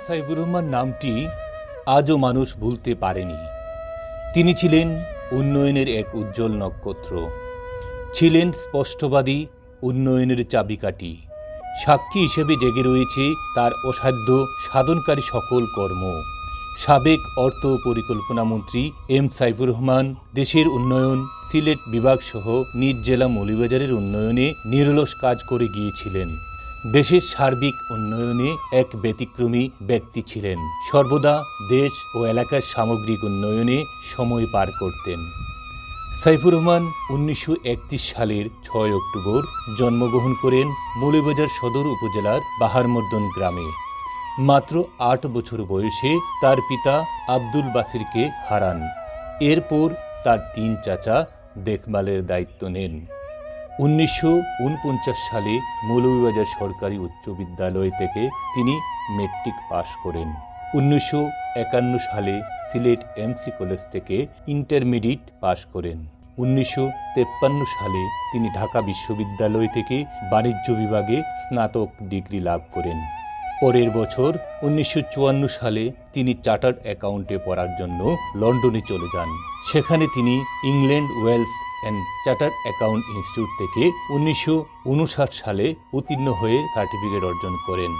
সাইফুর রহমান নামটি আজও মানুষ ভুলতে পারেনি। তিনি ছিলেন উন্নয়নের এক উজ্জ্বল নক্ষত্র, ছিলেন স্পষ্টবাদী উন্নয়নের চাবিকাঠি। সাক্ষী হিসেবে জেগে রয়েছে তার অসাধ্য সাধনকারী সকল কর্ম। সাবেক অর্থ পরিকল্পনা মন্ত্রী এম সাইফুর রহমান দেশের উন্নয়ন, সিলেট বিভাগ সহ নিজ জেলা মৌলভীবাজারের উন্নয়নে নিরলস কাজ করে গিয়েছিলেন। দেশের সার্বিক উন্নয়নে এক ব্যতিক্রমী ব্যক্তি ছিলেন। সর্বদা দেশ ও এলাকার সামগ্রিক উন্নয়নে সময় পার করতেন। সাইফুর রহমান 1931 সালের 6 অক্টোবর জন্মগ্রহণ করেন মৌলভীবাজার সদর উপজেলার বাহারমর্দন গ্রামে। মাত্র 8 বছর বয়সে তার পিতা আব্দুল বাসিরকে হারান। এরপর তার 3 চাচা দেখভালের দায়িত্ব নেন। 1949 সালে মৌলভীবাজার সরকারি উচ্চ বিদ্যালয় থেকে তিনি মেট্রিক পাশ করেন। 1951 সালে সিলেট এমসি কলেজ থেকে ইন্টারমিডিয়েট পাশ করেন। 1953 সালে তিনি ঢাকা বিশ্ববিদ্যালয় থেকে বাণিজ্য বিভাগে স্নাতক ডিগ্রি লাভ করেন। পরের বছর 1954 সালে তিনি চার্টার্ড অ্যাকাউন্টে পড়ার জন্য লন্ডনে চলে যান। সেখানে তিনি England Wales and chartered account institute থেকে 1959 সালে উত্তীর্ণ হয়ে সার্টিফিকেট অর্জন করেন।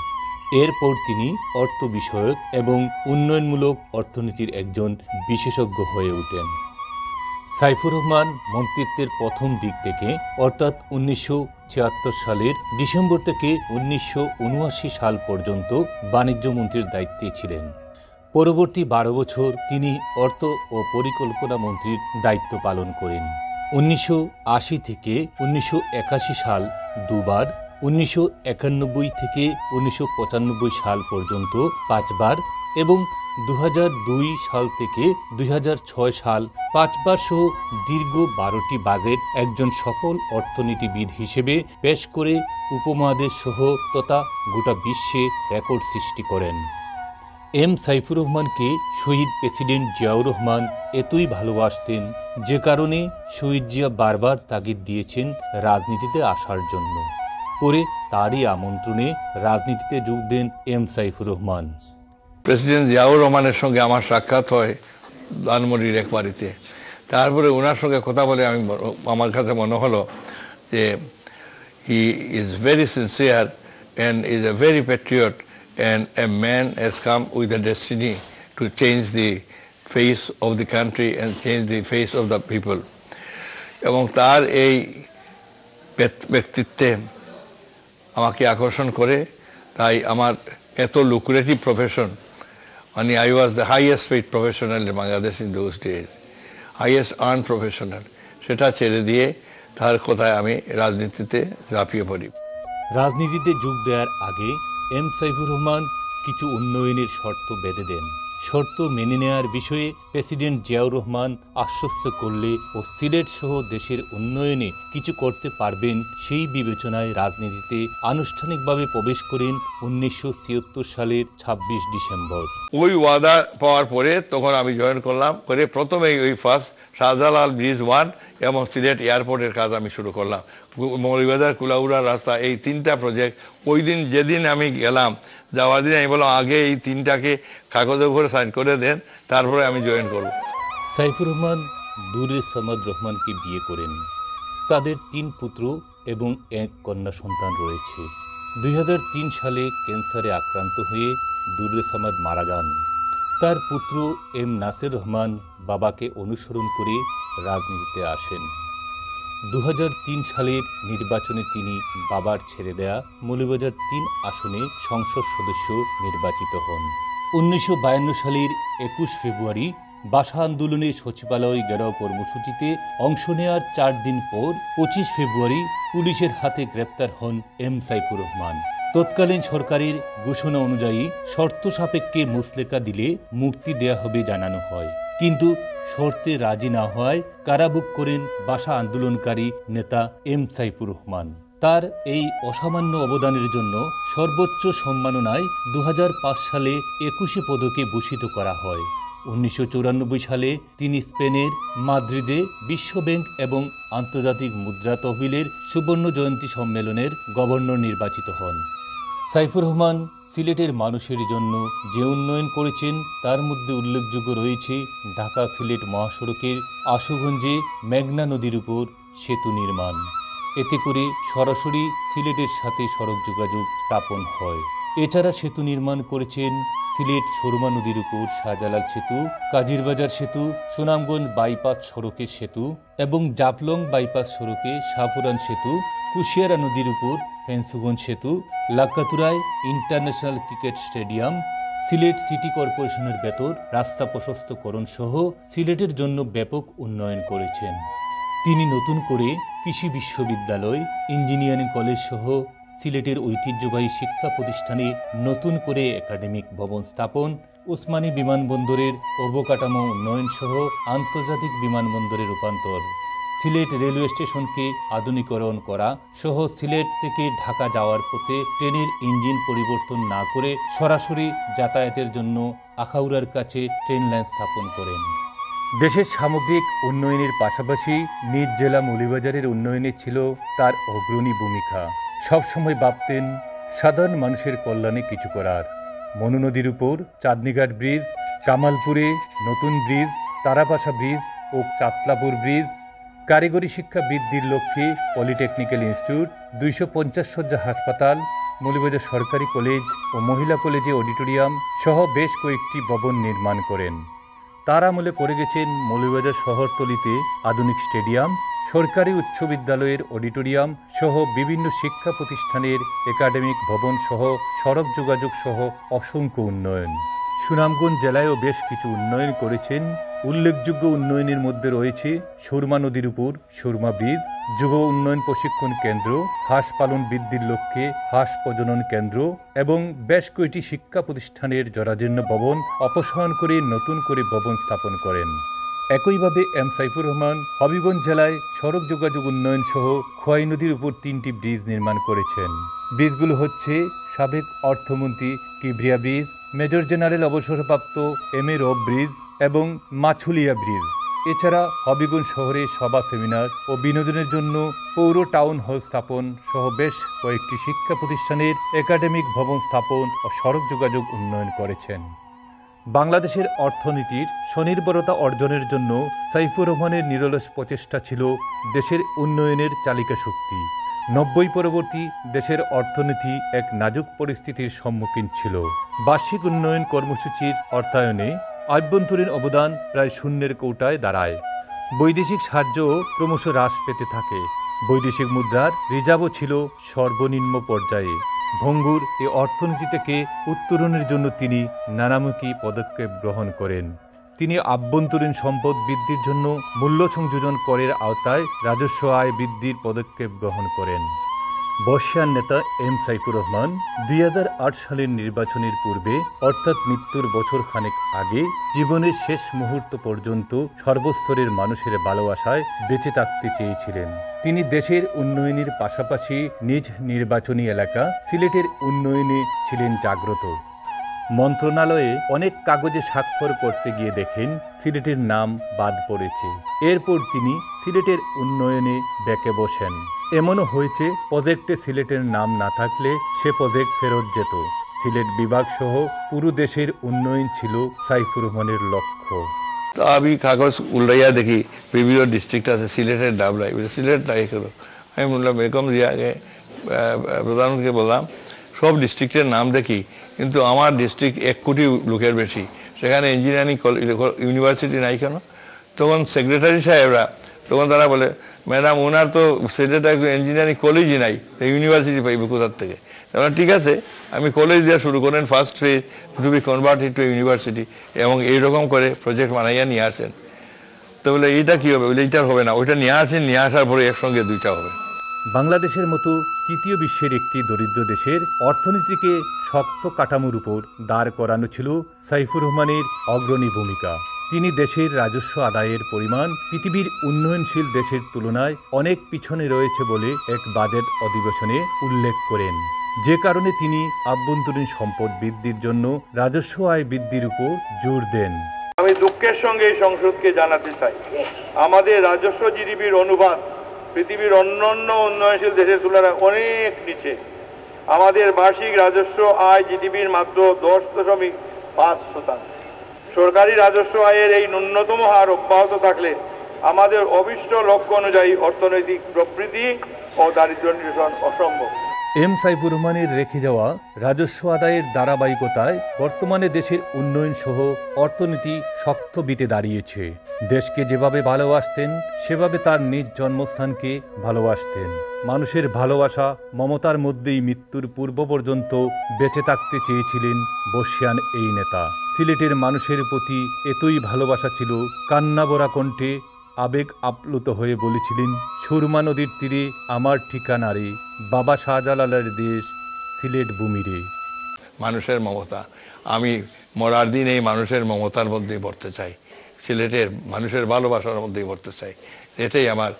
এরপর তিনি অর্থ বিষয়ক এবং উন্নয়নমূলক অর্থনীতির একজন বিশেষজ্ঞ হয়ে ওঠেন। সাইফুর রহমান মন্ত্রিত্বের প্রথম দিক থেকে অর্থাৎ 1976 সালের ডিসেম্বর থেকে 1979 সাল পর্যন্ত বাণিজ্য মন্ত্রীর দায়িত্বে ছিলেন। পরবর্তী 12 বছর তিনি অর্থ ও পরিকল্পনা মন্ত্রীর দায়িত্ব পালন করেন। 1980 থেকে 1981 সাল দুবার, 1991 থেকে 1995 সাল পর্যন্ত 5 বার এবং 2002 সাল থেকে 2006 সাল 5 বার সহ দীর্ঘ 12টি বাজেট একজন সফল অর্থনীতিবিদ হিসেবে পেশ করে উপমহাদেশ সহ তথা গোটা বিশ্বে রেকর্ড সৃষ্টি করেন। এম সাইফুর রহমানকে শহীদ প্রেসিডেন্ট জিয়াউর রহমান এতই ভালোবাসতেন যে কারণে শহীদ জিয়া বারবার তাগিদ দিয়েছেন রাজনীতিতে আসার জন্য। পরে তারই আমন্ত্রণে রাজনীতিতে যোগ দেন এম সাইফুর রহমান। প্রেসিডেন্ট জিয়াউর রহমানের সঙ্গে আমার সাক্ষাৎ হয় ধানমন্ডির এক বাড়িতে। তারপরে ওনার সঙ্গে কথা বলে আমার কাছে মনে হলো যে he is very sincere and is a very Patriot and a man has come with a destiny to change the face of the country and change the face of the people. এবং তার এই ব্যক্তিত্বে আমাকে আকর্ষণ করে, তাই আমার এত lucrative profession, মানে I was the highest paid professional in Bangladesh in those days, highest earned professional, সেটা ছেড়ে দিয়ে তার কথায় আমি রাজনীতিতে ঝাঁপিয়ে পড়ি। রাজনীতিতে যোগ দেওয়ার আগে এম সাইফুর রহমান কিছু উন্নয়নের শর্ত বেঁধে দেন। শর্ত মেনে নেওয়ার বিষয়ে প্রেসিডেন্ট জিয়াউর রহমান আশ্বস্ত করলে ও সিলেট সহ দেশের উন্নয়নে কিছু করতে পারবেন সেই বিবেচনায় রাজনীতিতে আনুষ্ঠানিকভাবে প্রবেশ করেন 1976 সালের 26 ডিসেম্বর। ওই ওয়াদা পাওয়ার পরে তখন আমি জয়েন করলাম, করে প্রথমেই ওই ফার্স্ট শাহজালাল ব্রিজ 1 এবং সিলেট এয়ারপোর্টের কাজ আমি শুরু করলাম। মৌলভীবাজার কুলাউড়া রাস্তা, এই 3টা প্রজেক্ট। ওই দিন যেদিন আমি গেলাম, যাওয়ার দিন আমি বললাম আগে এই 3টাকে কাগজে করে সাইন করে দেন, তারপরে আমি জয়েন করব। সাইফুর রহমান দুরে সামাদ রহমানকে বিয়ে করেন। তাদের 3 পুত্র এবং 1 কন্যা সন্তান রয়েছে। 2003 সালে ক্যান্সারে আক্রান্ত হয়ে দুরে সামাদ মারা যান। তার পুত্র এম নাসির রহমান বাবাকে অনুসরণ করে রাজনীতিতে আসেন। 2003 সালের নির্বাচনে তিনি বাবার ছেড়ে দেয়া মৌলভীবাজার 3 আসনে সংসদ সদস্য নির্বাচিত হন। 1952 সালের 21 ফেব্রুয়ারি ভাষা আন্দোলনে সচিবালয় ঘেরাও কর্মসূচিতে অংশ নেওয়ার 4 দিন পর 25 ফেব্রুয়ারি পুলিশের হাতে গ্রেপ্তার হন এম সাইফুর রহমান। তৎকালীন সরকারের ঘোষণা অনুযায়ী শর্ত সাপেক্ষে মুচলেকা দিলে মুক্তি দেয়া হবে জানানো হয়, কিন্তু শর্তে রাজি না হওয়ায় কারাভোগ করেন ভাষা আন্দোলনকারী নেতা এম সাইফুর রহমান। তার এই অসামান্য অবদানের জন্য সর্বোচ্চ সম্মাননায় 2005 সালে 21 পদকে ভূষিত করা হয়। 1994 সালে তিনি স্পেনের মাদ্রিদে বিশ্বব্যাংক এবং আন্তর্জাতিক মুদ্রা তহবিলের সুবর্ণ জয়ন্তী সম্মেলনের গভর্নর নির্বাচিত হন। সাইফুর রহমান সিলেটের মানুষের জন্য যে উন্নয়ন করেছেন তার মধ্যে উল্লেখযোগ্য রয়েছে ঢাকা সিলেট মহাসড়কের আশুগঞ্জে মেঘনা নদীর উপর সেতু নির্মাণ। এতে করে সরাসরি সিলেটের সাথে সড়ক যোগাযোগ স্থাপন হয়। এছাড়া সেতু নির্মাণ করেছেন সিলেট সুরমা নদীর উপর শাহজালাল সেতু, কাজিরবাজার সেতু, সুনামগঞ্জ বাইপাস সড়কের সেতু এবং জাফলং বাইপাস সড়কে শাহপুরান সেতু, কুশিয়ারা নদীর উপর ফেন্সুগঞ্জ সেতু, লাক্কাতুরায় international cricket stadium, Sylhet city কর্পোরেশনের ভেতর রাস্তা প্রশস্তকরণ সহ সিলেটের জন্য ব্যাপক উন্নয়ন করেছেন। তিনি নতুন করে কৃষি বিশ্ববিদ্যালয়, ইঞ্জিনিয়ারিং কলেজ সহ সিলেটের ঐতিহ্যবাহী শিক্ষা প্রতিষ্ঠানে নতুন করে একাডেমিক ভবন স্থাপন, ওসমানী বিমানবন্দরের অবকাঠামো উন্নয়ন সহ আন্তর্জাতিক বিমানবন্দরে রূপান্তর, সিলেট রেলওয়ে স্টেশনকে আধুনিকরণ করা সহ সিলেট থেকে ঢাকা যাওয়ার পথে ট্রেনের ইঞ্জিন পরিবর্তন না করে সরাসরি যাতায়াতের জন্য আখাউড়ার কাছে ট্রেন লাইন স্থাপন করেন। দেশের সামগ্রিক উন্নয়নের পাশাপাশি নিজ জেলা মৌলভীবাজারের উন্নয়নে ছিল তার অগ্রণী ভূমিকা। সবসময় ভাবতেন সাধারণ মানুষের কল্যাণে কিছু করার। মনু নদীর উপর চাঁদনীঘাট ব্রিজ, কামালপুরে নতুন ব্রিজ, তারাপাশা ব্রিজ ও চাতলাপুর ব্রিজ, কারিগরি শিক্ষা বৃদ্ধির লক্ষ্যে পলিটেকনিক্যাল ইনস্টিটিউট, 250 শয্যা হাসপাতাল, মৌলভীবাজার সরকারি কলেজ ও মহিলা কলেজে অডিটোরিয়াম সহ বেশ কয়েকটি ভবন নির্মাণ করেন। তার আমলে করে গেছেন মৌলভীবাজার শহরতলিতে আধুনিক স্টেডিয়াম, সরকারি উচ্চ বিদ্যালয়ের অডিটোরিয়াম সহ বিভিন্ন শিক্ষা প্রতিষ্ঠানের একাডেমিক ভবন সহ সড়ক যোগাযোগ সহ অসংখ্য উন্নয়ন। সুনামগঞ্জ জেলায়ও বেশ কিছু উন্নয়ন করেছেন। উল্লেখযোগ্য উন্নয়নের মধ্যে রয়েছে সুরমা নদীর উপর সুরমা ব্রিজ, যুব উন্নয়ন প্রশিক্ষণ কেন্দ্র, হাঁস পালন বৃদ্ধির লক্ষ্যে হাঁস প্রজনন কেন্দ্র এবং বেশ কয়েকটি শিক্ষা প্রতিষ্ঠানের জরাজীর্ণ ভবন অপসারণ করে নতুন করে ভবন স্থাপন করেন। একইভাবে এম সাইফুর রহমান হবিগঞ্জ জেলায় সড়ক যোগাযোগ উন্নয়ন সহ খোয়াই নদীর উপর 3টি ব্রিজ নির্মাণ করেছেন। ব্রিজগুলো হচ্ছে সাবেক অর্থমন্ত্রী কিবরিয়া ব্রিজ, মেজর জেনারেল অবসরপ্রাপ্ত এম.এ. রব ব্রিজ এবং মাছুলিয়া ব্রিজ। এছাড়া হবিগঞ্জ শহরে সভা, সেমিনার ও বিনোদনের জন্য পৌর টাউন হল স্থাপন সহ বেশ কয়েকটি শিক্ষা প্রতিষ্ঠানের একাডেমিক ভবন স্থাপন ও সড়ক যোগাযোগ উন্নয়ন করেছেন। বাংলাদেশের অর্থনীতির স্বনির্ভরতা অর্জনের জন্য সাইফুর রহমানের নিরলস প্রচেষ্টা ছিল দেশের উন্নয়নের চালিকা শক্তি। 90 পরবর্তী দেশের অর্থনীতি এক নাজুক পরিস্থিতির সম্মুখীন ছিল। বার্ষিক উন্নয়ন কর্মসূচির অর্থায়নে আভ্যন্তরীণ অবদান প্রায় শূন্যের কৌটায় দাঁড়ায়। বৈদেশিক সাহায্যও ক্রমশ হ্রাস পেতে থাকে। বৈদেশিক মুদ্রার রিজার্ভও ছিল সর্বনিম্ন পর্যায়ে। ভঙ্গুর এ অর্থনীতি থেকে উত্তরণের জন্য তিনি নানামুখী পদক্ষেপ গ্রহণ করেন। তিনি আভ্যন্তরীণ সম্পদ বৃদ্ধির জন্য মূল্য সংযোজন করের আওতায় রাজস্ব আয় বৃদ্ধির পদক্ষেপ গ্রহণ করেন। বর্ষিয়ান নেতা এম সাইফুর রহমান 2008 সালের নির্বাচনের পূর্বে অর্থাৎ মৃত্যুর বছর খানেক আগে জীবনের শেষ মুহূর্ত পর্যন্ত সর্বস্তরের মানুষের ভালোবাসায় বেঁচে থাকতে চেয়েছিলেন। তিনি দেশের উন্নয়নের পাশাপাশি নিজ নির্বাচনী এলাকা সিলেটের উন্নয়নে ছিলেন জাগ্রত। মন্ত্রণালয়ে অনেক কাগজে স্বাক্ষর করতে গিয়ে দেখেন সিলেটের নাম বাদ পড়েছে। এরপর তিনি সিলেটের উন্নয়নে বেঁকে বসেন। এমনও হয়েছে প্রজেক্টে সিলেটের নাম না থাকলে সে প্রজেক্ট ফেরত যেত। সিলেট বিভাগ সহ পুরো দেশের উন্নয়ন ছিল সাইফুর রহমানের লক্ষ্য। তো আমি কাগজ উল্টাইয়া দেখি বিভিন্ন ডিস্ট্রিক্ট আছে, সিলেটের নাম নাই, সিলেট নাই কেন? আমি বললাম এরকম আগে প্রধানমন্ত্রীকে বললাম সব ডিস্ট্রিক্টের নাম দেখি, কিন্তু আমার ডিস্ট্রিক্ট 1 কোটি লোকের বেশি, সেখানে ইঞ্জিনিয়ারিং ইউনিভার্সিটি নাই কেন? তখন সেক্রেটারি সাহেবরা তখন তারা বলে, ম্যাডাম ওনার তো সিলেটে ইঞ্জিনিয়ারিং কলেজই নাই, ইউনিভার্সিটি পাইবে কোথার থেকে? তাহলে ঠিক আছে, আমি কলেজ দেওয়া শুরু করেন, first phase to be converted to university, এবং এইরকম করে প্রজেক্ট বানাইয়া নিয়ে আসেন। তো বলে এইটা কী হবে? বলে এইটার হবে না, ওইটা নিয়ে আসেন, নিয়ে আসার পরে একসঙ্গে দুইটা হবে। বাংলাদেশের মতো তৃতীয় বিশ্বের একটি দরিদ্র দেশের অর্থনীতিকে শক্ত কাঠামোর উপর দাঁড় করানো ছিল সাইফুর রহমানের অগ্রণী ভূমিকা। তিনি দেশের রাজস্ব আদায়ের পরিমাণ পৃথিবীর উন্নয়নশীল দেশের তুলনায় অনেক পিছনে রয়েছে বলে এক বাজেট অধিবেশনে উল্লেখ করেন, যে কারণে তিনি আভ্যন্তরীণ সম্পদ বৃদ্ধির জন্য রাজস্ব আয় বৃদ্ধির উপর জোর দেন। আমি দুঃখের সঙ্গে এই সংসদকে জানাতে চাই, আমাদের রাজস্ব জিডিপির অনুপাত পৃথিবীর অন্যান্য উন্নয়নশীল দেশের তুলনায় অনেক নিচে। আমাদের বার্ষিক রাজস্ব আয় জিডিপির মাত্র 10.5%। সরকারি রাজস্ব আয়ের এই ন্যূনতম হার অব্যাহত থাকলে আমাদের অভিষ্ট লক্ষ্য অনুযায়ী অর্থনৈতিক প্রবৃদ্ধি ও দারিদ্র্য নিরসন অসম্ভব। এম সাইফুর রহমানের রেখে যাওয়া রাজস্ব আদায়ের ধারাবাহিকতায় বর্তমানে দেশের উন্নয়ন সহ অর্থনীতি শক্ত বিতে দাঁড়িয়েছে। দেশকে যেভাবে ভালোবাসতেন সেভাবে তার নিজ জন্মস্থানকে ভালোবাসতেন। মানুষের ভালোবাসা মমতার মধ্যেই মৃত্যুর পূর্ব পর্যন্ত বেঁচে থাকতে চেয়েছিলেন বর্ষিয়ান এই নেতা। সিলেটের মানুষের প্রতি এতই ভালোবাসা ছিল, কান্নাভরা কণ্ঠে আবেগ আপ্লুত হয়ে বলেছিলেন, সুরমা নদীর তীরে আমার ঠিকানা রে, বাবা শাহজালালের দেশ সিলেট ভূমি রে। মানুষের মমতা, আমি মরার দিন এই মানুষের মমতার মধ্যেই পড়তে চাই, সিলেটের মানুষের ভালোবাসার মধ্যেই পড়তে চাই, এটাই আমার।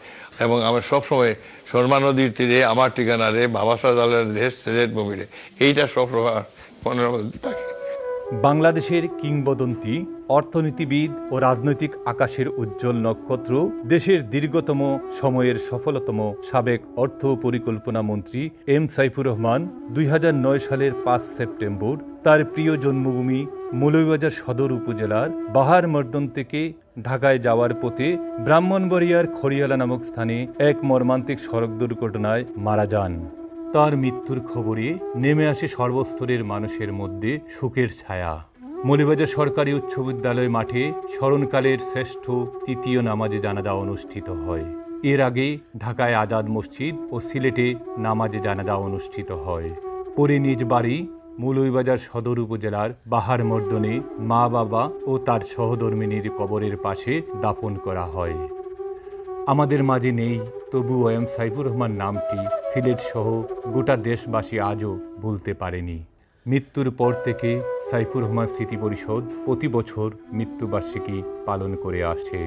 এবং আমার সবসময় সুরমা নদীর তীরে আমার ঠিকানা রে, বাবা শাহজালালের দেশ সিলেট ভূমি রে, এইটা সবসময় মনের মধ্যে থাকে। বাংলাদেশের কিংবদন্তি অর্থনীতিবিদ ও রাজনৈতিক আকাশের উজ্জ্বল নক্ষত্র, দেশের দীর্ঘতম সময়ের সফলতম সাবেক অর্থ পরিকল্পনা মন্ত্রী এম সাইফুর রহমান 2009 সালের 5 সেপ্টেম্বর তার প্রিয় জন্মভূমি মৌলভীবাজার সদর উপজেলার বাহার মর্দন থেকে ঢাকায় যাওয়ার পথে ব্রাহ্মণবাড়িয়ার খড়িয়ালা নামক স্থানে এক মর্মান্তিক সড়ক দুর্ঘটনায় মারা যান। তার মৃত্যুর খবরে নেমে আসে সর্বস্তরের মানুষের মধ্যে শোকের ছায়া। মৌলভীবাজার সরকারি উচ্চ বিদ্যালয় মাঠে স্মরণকালের শ্রেষ্ঠ তৃতীয় নামাজে জানাজা অনুষ্ঠিত হয়। এর আগে ঢাকায় আজাদ মসজিদ ও সিলেটে নামাজে জানাজা অনুষ্ঠিত হয়। পরে নিজ বাড়ি মৌলভীবাজার সদর উপজেলার বাহার মর্দনে মা বাবা ও তার সহধর্মিনীর কবরের পাশে দাফন করা হয়। আমাদের মাঝে নেই, তবুও এম সাইফুর রহমান নামটি সিলেট সহ গোটা দেশবাসী আজও ভুলতে পারেনি। মৃত্যুর পর থেকে সাইফুর রহমান স্মৃতি পরিষদ প্রতি বছর মৃত্যুবার্ষিকী পালন করে আসছে।